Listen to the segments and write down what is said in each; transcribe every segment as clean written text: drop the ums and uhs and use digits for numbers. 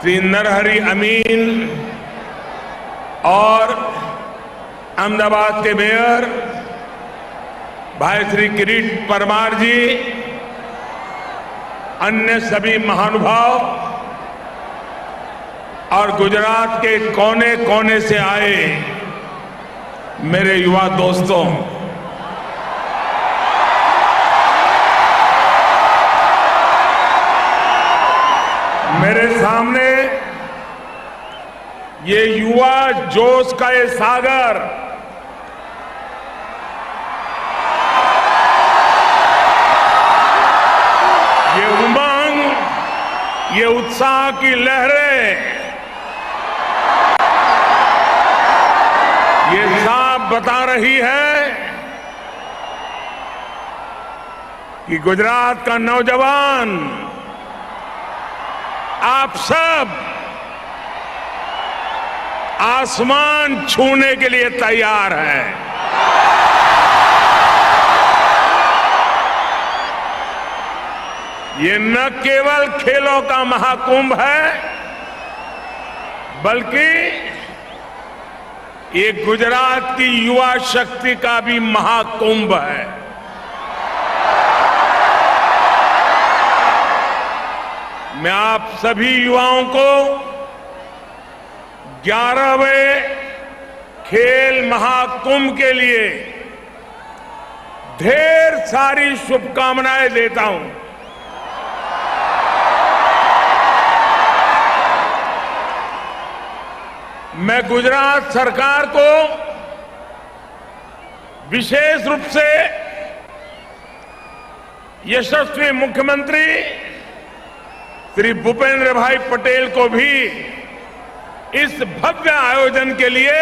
श्री नरहरि अमीन और अहमदाबाद के मेयर भाई श्री किरीट परमार जी, अन्य सभी महानुभाव और गुजरात के कोने कोने से आए मेरे युवा दोस्तों, मेरे सामने ये युवा जोश का ये सागर, ये उमंग, ये उत्साह की लहरें, ये साफ बता रही है कि गुजरात का नौजवान आप सब आसमान छूने के लिए तैयार है। ये न केवल खेलों का महाकुंभ है, बल्कि ये गुजरात की युवा शक्ति का भी महाकुंभ है। मैं आप सभी युवाओं को 11वें खेल महाकुंभ के लिए ढेर सारी शुभकामनाएं देता हूं। मैं गुजरात सरकार को विशेष रूप से यशस्वी मुख्यमंत्री श्री भूपेंद्र भाई पटेल को भी इस भव्य आयोजन के लिए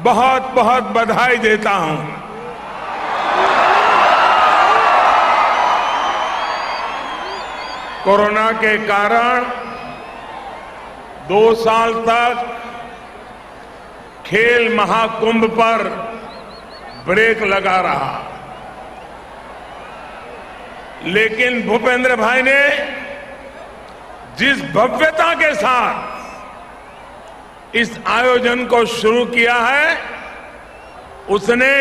बहुत बहुत बधाई देता हूं। कोरोना के कारण 2 साल तक खेल महाकुंभ पर ब्रेक लगा रहा, लेकिन भूपेंद्र भाई ने जिस भव्यता के साथ इस आयोजन को शुरू किया है, उसने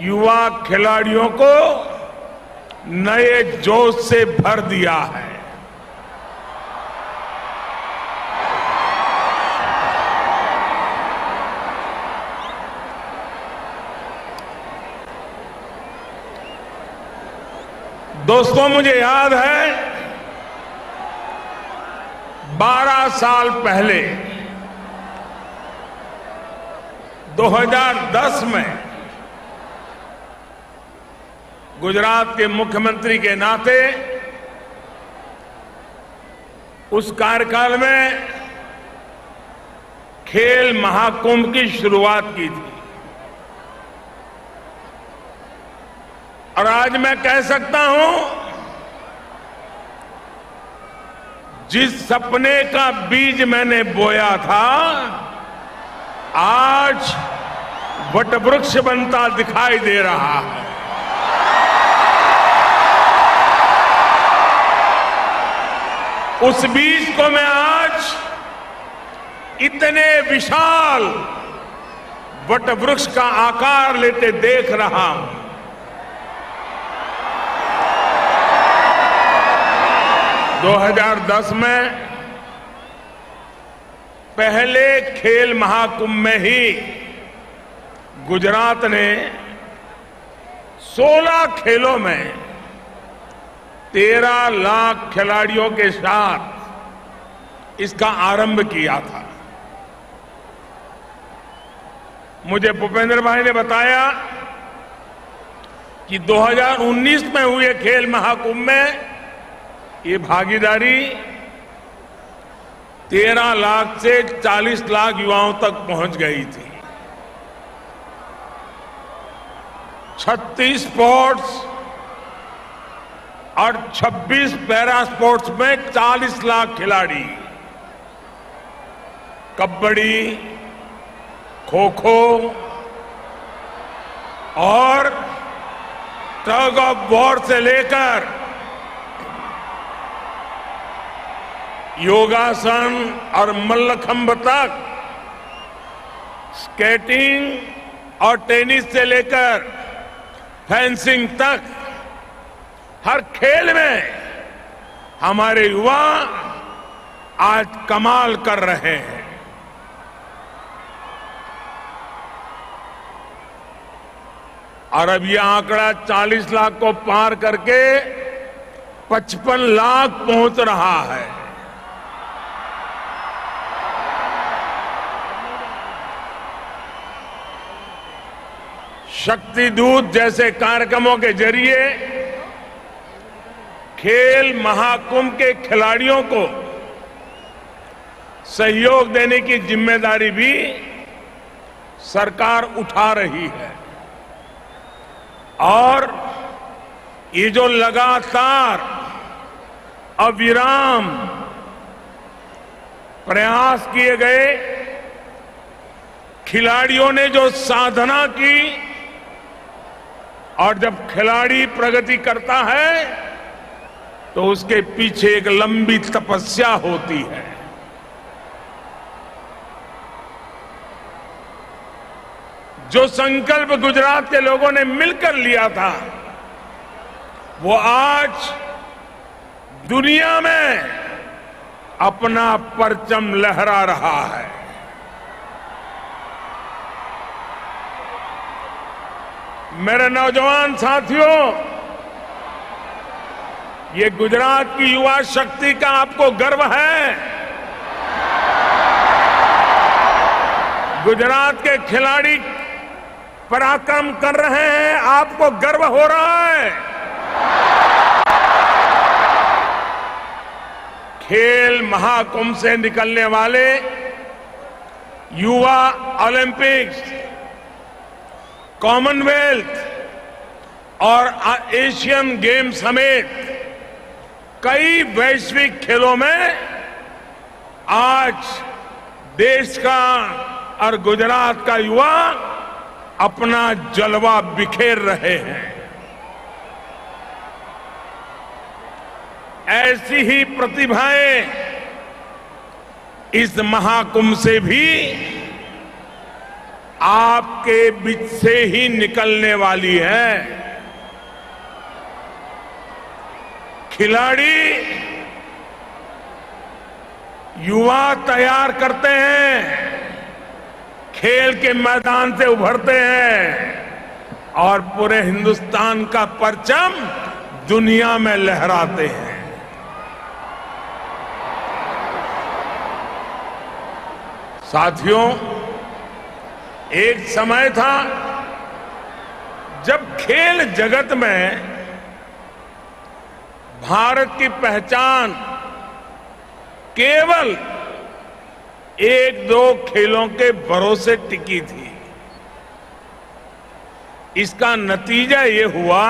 युवा खिलाड़ियों को नए जोश से भर दिया है। दोस्तों, मुझे याद है 12 साल पहले 2010 में गुजरात के मुख्यमंत्री के नाते उस कार्यकाल में खेल महाकुंभ की शुरुआत की थी। और आज मैं कह सकता हूं, जिस सपने का बीज मैंने बोया था, आज वटवृक्ष बनता दिखाई दे रहा है। उस बीज को मैं आज इतने विशाल वटवृक्ष का आकार लेते देख रहा हूं। दो 2010 में पहले खेल महाकुंभ में ही गुजरात ने 16 खेलों में 13 लाख खिलाड़ियों के साथ इसका आरंभ किया था। मुझे भूपेंद्र भाई ने बताया कि 2019 में हुए खेल महाकुंभ में ये भागीदारी 13 लाख से 40 लाख युवाओं तक पहुंच गई थी। 36 स्पोर्ट्स और 26 पैरा स्पोर्ट्स में 40 लाख खिलाड़ी, कबड्डी, खो खो और टग ऑफ वॉर से लेकर योगासन और मल्लखंब तक, स्केटिंग और टेनिस से लेकर फेंसिंग तक, हर खेल में हमारे युवा आज कमाल कर रहे हैं। और अब यह आंकड़ा 40 लाख को पार करके 55 लाख पहुंच रहा है। शक्ति दूत जैसे कार्यक्रमों के जरिए खेल महाकुंभ के खिलाड़ियों को सहयोग देने की जिम्मेदारी भी सरकार उठा रही है। और ये जो लगातार अविराम प्रयास किए गए, खिलाड़ियों ने जो साधना की, और जब खिलाड़ी प्रगति करता है तो उसके पीछे एक लंबी तपस्या होती है। जो संकल्प गुजरात के लोगों ने मिलकर लिया था, वो आज दुनिया में अपना परचम लहरा रहा है। मेरे नौजवान साथियों, ये गुजरात की युवा शक्ति का आपको गर्व है। गुजरात के खिलाड़ी पराक्रम कर रहे हैं, आपको गर्व हो रहा है। खेल महाकुंभ से निकलने वाले युवा ओलंपिक्स, कॉमनवेल्थ और एशियन गेम्स समेत कई वैश्विक खेलों में आज देश का और गुजरात का युवा अपना जलवा बिखेर रहे हैं। ऐसी ही प्रतिभाएं इस महाकुंभ से भी आपके बीच से ही निकलने वाली है। खिलाड़ी युवा तैयार करते हैं, खेल के मैदान से उभरते हैं और पूरे हिंदुस्तान का परचम दुनिया में लहराते हैं। साथियों, एक समय था जब खेल जगत में भारत की पहचान केवल एक दो खेलों के भरोसे टिकी थी। इसका नतीजा ये हुआ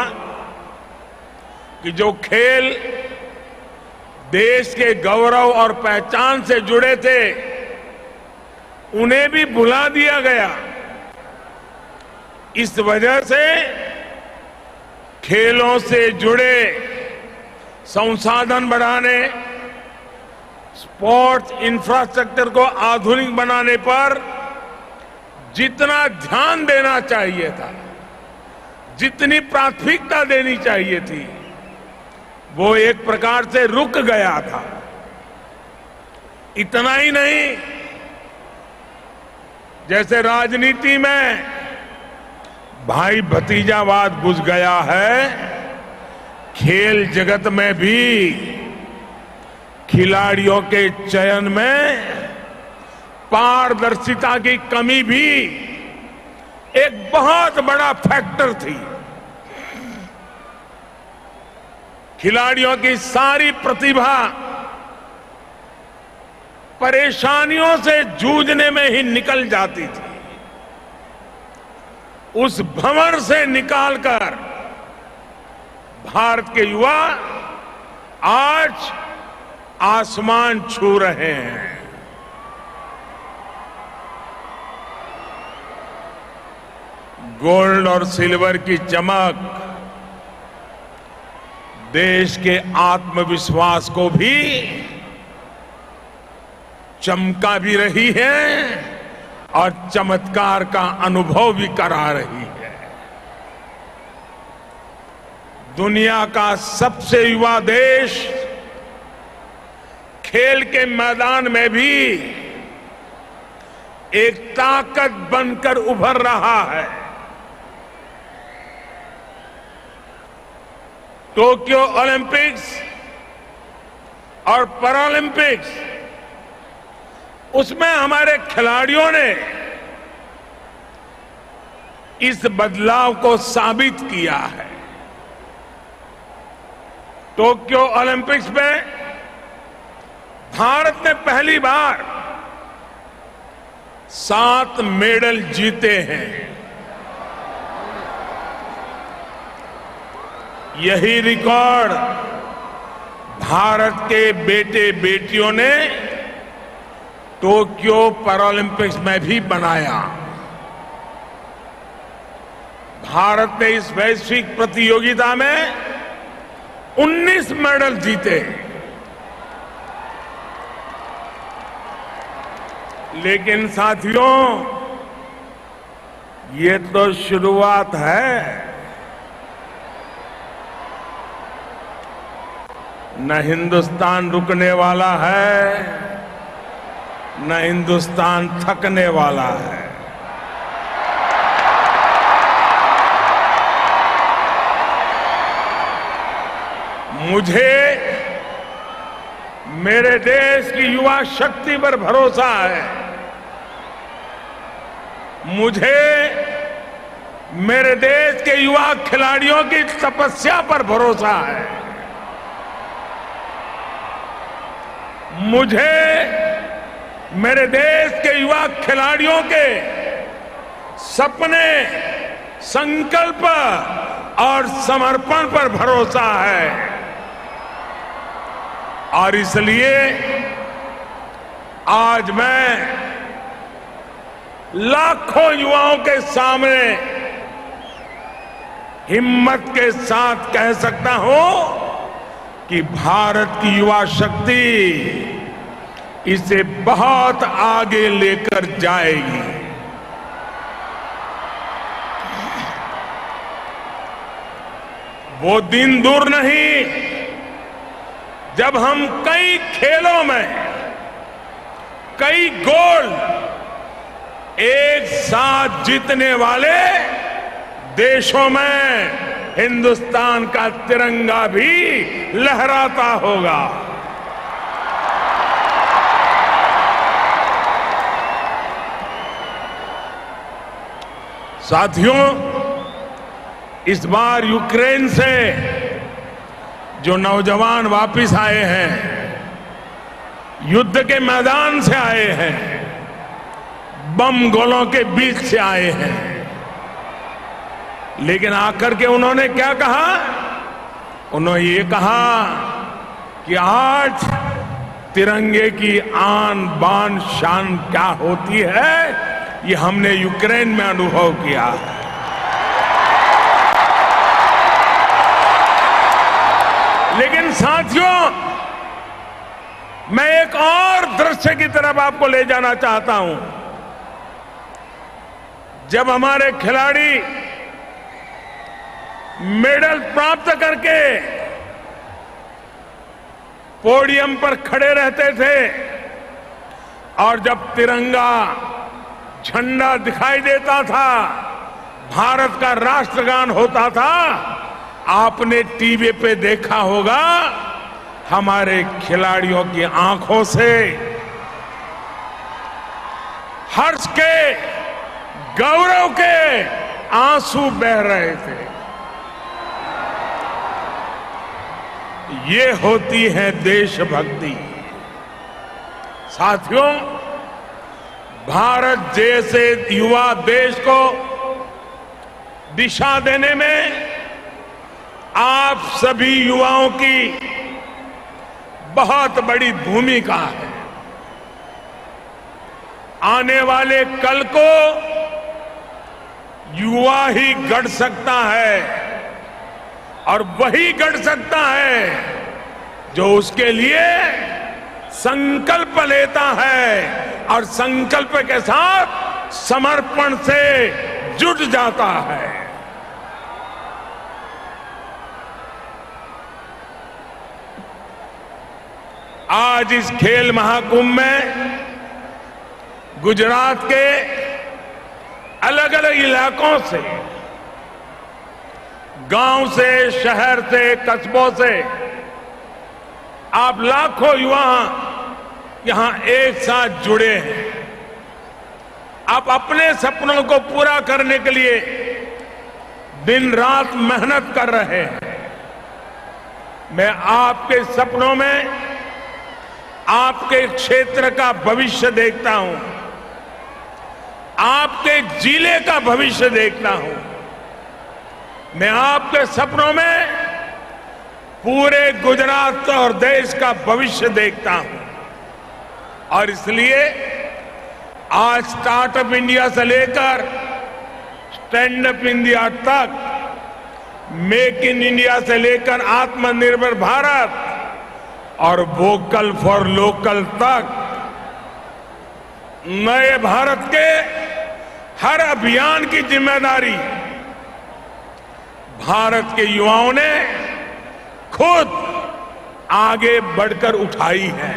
कि जो खेल देश के गौरव और पहचान से जुड़े थे, उन्हें भी भुला दिया गया। इस वजह से खेलों से जुड़े संसाधन बढ़ाने, स्पोर्ट्स इंफ्रास्ट्रक्चर को आधुनिक बनाने पर जितना ध्यान देना चाहिए था, जितनी प्राथमिकता देनी चाहिए थी, वो एक प्रकार से रुक गया था। इतना ही नहीं, जैसे राजनीति में भाई भतीजावाद घुस गया है, खेल जगत में भी खिलाड़ियों के चयन में पारदर्शिता की कमी भी एक बहुत बड़ा फैक्टर थी। खिलाड़ियों की सारी प्रतिभा परेशानियों से जूझने में ही निकल जाती थी। उस भंवर से निकालकर भारत के युवा आज आसमान छू रहे हैं। गोल्ड और सिल्वर की चमक देश के आत्मविश्वास को भी चमका भी रही है और चमत्कार का अनुभव भी करा रही है। दुनिया का सबसे युवा देश खेल के मैदान में भी एक ताकत बनकर उभर रहा है। टोक्यो ओलंपिक्स और पैरालंपिक्स, उसमें हमारे खिलाड़ियों ने इस बदलाव को साबित किया है। टोक्यो ओलंपिक्स में भारत ने पहली बार 7 मेडल जीते हैं। यही रिकॉर्ड भारत के बेटे बेटियों ने टोक्यो पैरालंपिक्स में भी बनाया। भारत ने इस वैश्विक प्रतियोगिता में 19 मेडल जीते। लेकिन साथियों, ये तो शुरुआत है। न हिंदुस्तान रुकने वाला है, न हिंदुस्तान थकने वाला है। मुझे मेरे देश की युवा शक्ति पर भरोसा है। मुझे मेरे देश के युवा खिलाड़ियों की तपस्या पर भरोसा है। मुझे मेरे देश के युवा खिलाड़ियों के सपने, संकल्प और समर्पण पर भरोसा है। और इसलिए आज मैं लाखों युवाओं के सामने हिम्मत के साथ कह सकता हूं कि भारत की युवा शक्ति इसे बहुत आगे लेकर जाएगी। वो दिन दूर नहीं जब हम कई खेलों में कई गोल्ड एक साथ जीतने वाले देशों में हिंदुस्तान का तिरंगा भी लहराता होगा। साथियों, इस बार यूक्रेन से जो नौजवान वापस आए हैं, युद्ध के मैदान से आए हैं, बम गोलों के बीच से आए हैं, लेकिन आकर के उन्होंने क्या कहा? उन्होंने ये कहा कि आज तिरंगे की आन बान शान क्या होती है, ये हमने यूक्रेन में अनुभव किया है। लेकिन साथियों, मैं एक और दृश्य की तरफ आपको ले जाना चाहता हूं। जब हमारे खिलाड़ी मेडल प्राप्त करके पोडियम पर खड़े रहते थे और जब तिरंगा झंडा दिखाई देता था, भारत का राष्ट्रगान होता था, आपने टीवी पे देखा होगा हमारे खिलाड़ियों की आंखों से हर्ष के, गौरव के आंसू बह रहे थे। ये होती है देशभक्ति। साथियों, भारत जैसे युवा देश को दिशा देने में आप सभी युवाओं की बहुत बड़ी भूमिका है। आने वाले कल को युवा ही गढ़ सकता है और वही गढ़ सकता है जो उसके लिए संकल्प लेता है और संकल्प के साथ समर्पण से जुट जाता है। आज इस खेल महाकुंभ में गुजरात के अलग अलग इलाकों से, गांव से, शहर से, कस्बों से आप लाखों युवा यहां एक साथ जुड़े हैं। आप अपने सपनों को पूरा करने के लिए दिन रात मेहनत कर रहे हैं। मैं आपके सपनों में आपके क्षेत्र का भविष्य देखता हूं, आपके जिले का भविष्य देखता हूं। मैं आपके सपनों में पूरे गुजरात और देश का भविष्य देखता हूं। और इसलिए आज स्टार्टअप इंडिया से लेकर स्टैंड अप इंडिया तक, मेक इन इंडिया से लेकर आत्मनिर्भर भारत और वोकल फॉर लोकल तक, नए भारत के हर अभियान की जिम्मेदारी भारत के युवाओं ने खुद आगे बढ़कर उठाई है।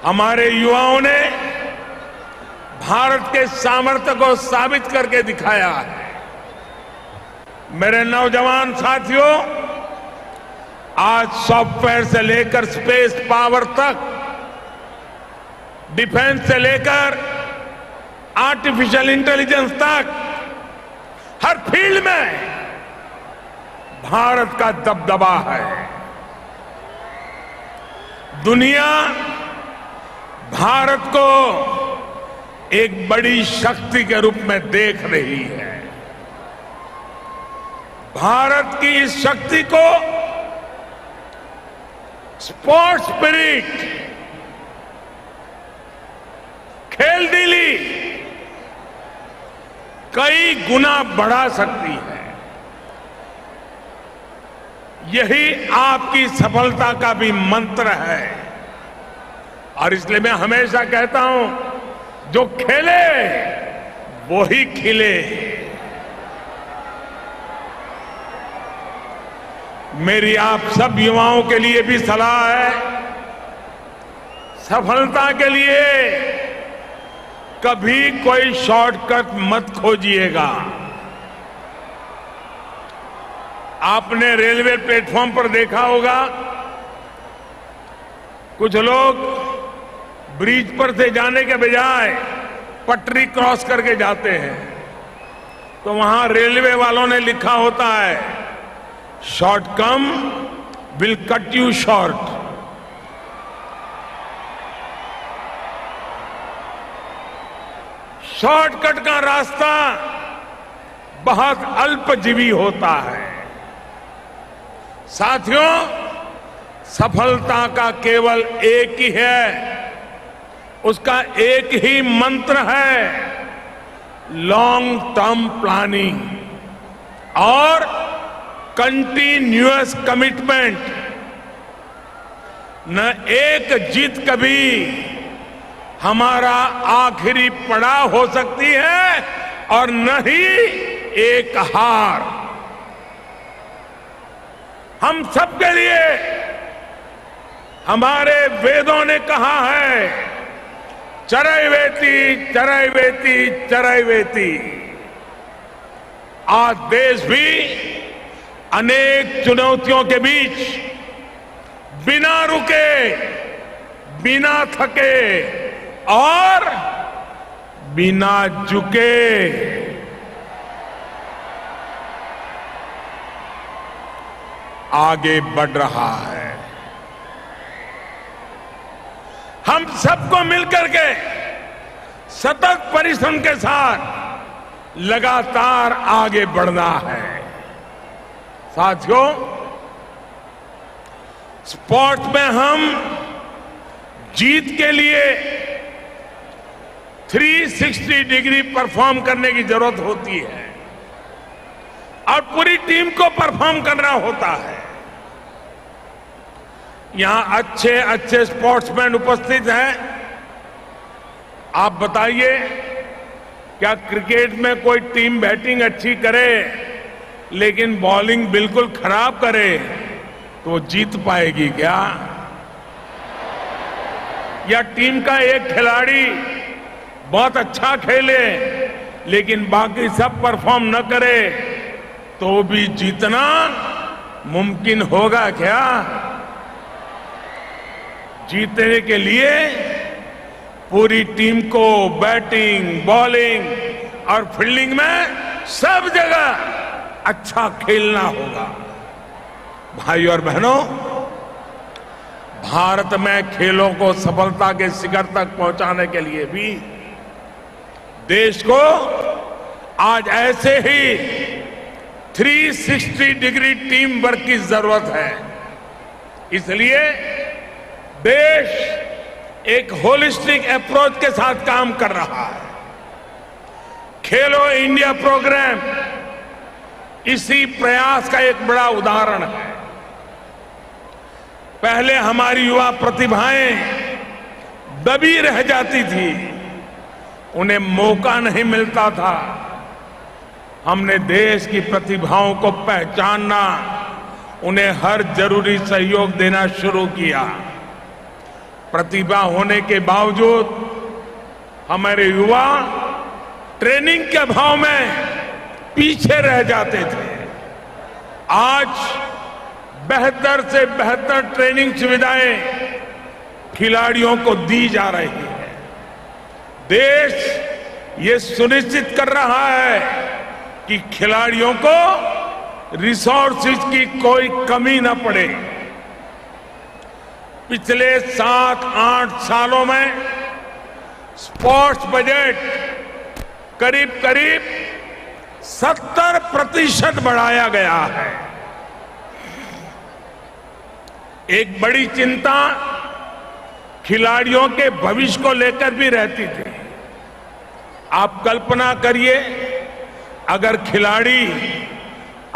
हमारे युवाओं ने भारत के सामर्थ्य को साबित करके दिखाया है। मेरे नौजवान साथियों, आज सॉफ्टवेयर से लेकर स्पेस पावर तक, डिफेंस से लेकर आर्टिफिशियल इंटेलिजेंस तक, हर फील्ड में भारत का दबदबा है। दुनिया भारत को एक बड़ी शक्ति के रूप में देख रही है। भारत की इस शक्ति को स्पोर्ट्स स्पिरिट, खेल दिली कई गुना बढ़ा सकती है। यही आपकी सफलता का भी मंत्र है। और इसलिए मैं हमेशा कहता हूं, जो खेले वो ही खिले। मेरी आप सब युवाओं के लिए भी सलाह है, सफलता के लिए कभी कोई शॉर्टकट मत खोजिएगा। आपने रेलवे प्लेटफॉर्म पर देखा होगा, कुछ लोग ब्रिज पर से जाने के बजाय पटरी क्रॉस करके जाते हैं, तो वहां रेलवे वालों ने लिखा होता है, short come will cut you short. Shortcut का रास्ता बहुत अल्पजीवी होता है। साथियों, सफलता का केवल एक ही है, उसका एक ही मंत्र है, लॉन्ग टर्म प्लानिंग और कंटिन्यूअस कमिटमेंट। न एक जीत कभी हमारा आखिरी पड़ाव हो सकती है और न ही एक हार। हम सबके लिए हमारे वेदों ने कहा है, चरैवेति चरैवेति चरैवेति। आज देश भी अनेक चुनौतियों के बीच बिना रुके, बिना थके और बिना झुके आगे बढ़ रहा है। हम सबको मिलकर के सतत परिश्रम के साथ लगातार आगे बढ़ना है। साथियों, स्पोर्ट्स में हम जीत के लिए 360 डिग्री परफॉर्म करने की जरूरत होती है और पूरी टीम को परफॉर्म करना होता है। यहां अच्छे अच्छे स्पोर्ट्समैन उपस्थित हैं। आप बताइए, क्या क्रिकेट में कोई टीम बैटिंग अच्छी करे लेकिन बॉलिंग बिल्कुल खराब करे तो वो जीत पाएगी क्या? या टीम का एक खिलाड़ी बहुत अच्छा खेले लेकिन बाकी सब परफॉर्म न करे तो भी जीतना मुमकिन होगा क्या? जीतने के लिए पूरी टीम को बैटिंग, बॉलिंग और फील्डिंग में सब जगह अच्छा खेलना होगा। भाई और बहनों, भारत में खेलों को सफलता के शिखर तक पहुंचाने के लिए भी देश को आज ऐसे ही 360 डिग्री टीम वर्क की जरूरत है। इसलिए देश एक होलिस्टिक अप्रोच के साथ काम कर रहा है। खेलो इंडिया प्रोग्राम इसी प्रयास का एक बड़ा उदाहरण है। पहले हमारी युवा प्रतिभाएं दबी रह जाती थी, उन्हें मौका नहीं मिलता था। हमने देश की प्रतिभाओं को पहचानना, उन्हें हर जरूरी सहयोग देना शुरू किया। प्रतिभा होने के बावजूद हमारे युवा ट्रेनिंग के अभाव में पीछे रह जाते थे। आज बेहतर से बेहतर ट्रेनिंग सुविधाएं खिलाड़ियों को दी जा रही है। देश ये सुनिश्चित कर रहा है कि खिलाड़ियों को रिसोर्सेज की कोई कमी न पड़े। पिछले 7-8 सालों में स्पोर्ट्स बजट करीब 70% बढ़ाया गया है। एक बड़ी चिंता खिलाड़ियों के भविष्य को लेकर भी रहती थी। आप कल्पना करिए, अगर खिलाड़ी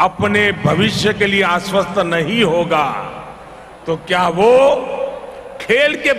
अपने भविष्य के लिए आश्वस्त नहीं होगा तो क्या वो खेल के